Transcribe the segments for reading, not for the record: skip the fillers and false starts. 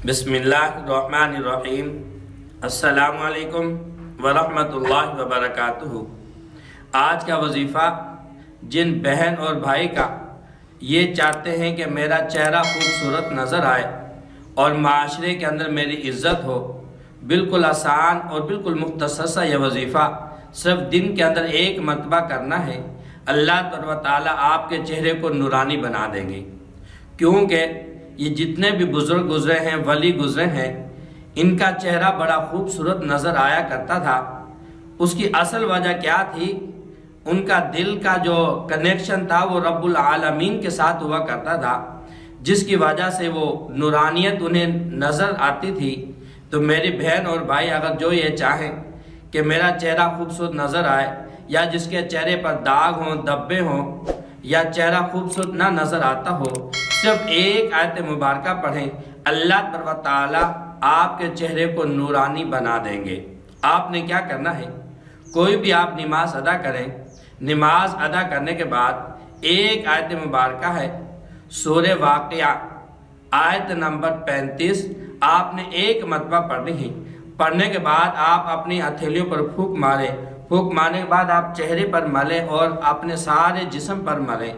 بسم اللہ الرحمن الرحیم۔ السلام علیکم ورحمۃ اللہ وبرکاتہ۔ آج کا وظیفہ جن بہن اور بھائی کا یہ چاہتے ہیں کہ میرا چہرہ خوبصورت نظر آئے اور معاشرے کے اندر میری عزت ہو، بالکل آسان اور بالکل مختصر سا یہ وظیفہ صرف دن کے اندر ایک مرتبہ کرنا ہے۔ اللہ تعالیٰ آپ کے چہرے کو نورانی بنا دیں گے، کیونکہ یہ جتنے بھی بزرگ گزرے ہیں، ولی گزرے ہیں، ان کا چہرہ بڑا خوبصورت نظر آیا کرتا تھا۔ اس کی اصل وجہ کیا تھی؟ ان کا دل کا جو کنیکشن تھا وہ رب العالمین کے ساتھ ہوا کرتا تھا، جس کی وجہ سے وہ نورانیت انہیں نظر آتی تھی۔ تو میری بہن اور بھائی اگر جو یہ چاہیں کہ میرا چہرہ خوبصورت نظر آئے، یا جس کے چہرے پر داغ ہوں، دبے ہوں، یا چہرہ خوبصورت نہ نظر آتا ہو، صرف ایک آیت مبارکہ پڑھیں، اللہ تعالیٰ آپ کے چہرے کو نورانی بنا دیں گے۔ آپ نے کیا کرنا ہے؟ کوئی بھی آپ نماز ادا کریں، نماز ادا کرنے کے بعد ایک آیت مبارکہ ہے سورہ واقعہ آیت نمبر 35، آپ نے ایک مرتبہ پڑھنی ہے۔ پڑھنے کے بعد آپ اپنی ہتھیلیوں پر پھونک ماریں، پھونک مارنے کے بعد آپ چہرے پر ملیں اور اپنے سارے جسم پر ملیں۔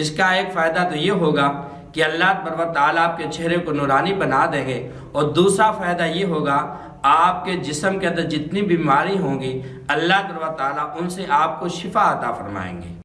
اس کا ایک فائدہ تو یہ ہوگا کہ اللہ تعالیٰ آپ کے چہرے کو نورانی بنا دیں گے، اور دوسرا فائدہ یہ ہوگا آپ کے جسم کے اندر جتنی بیماری ہوں گی اللہ تعالیٰ ان سے آپ کو شفا عطا فرمائیں گے۔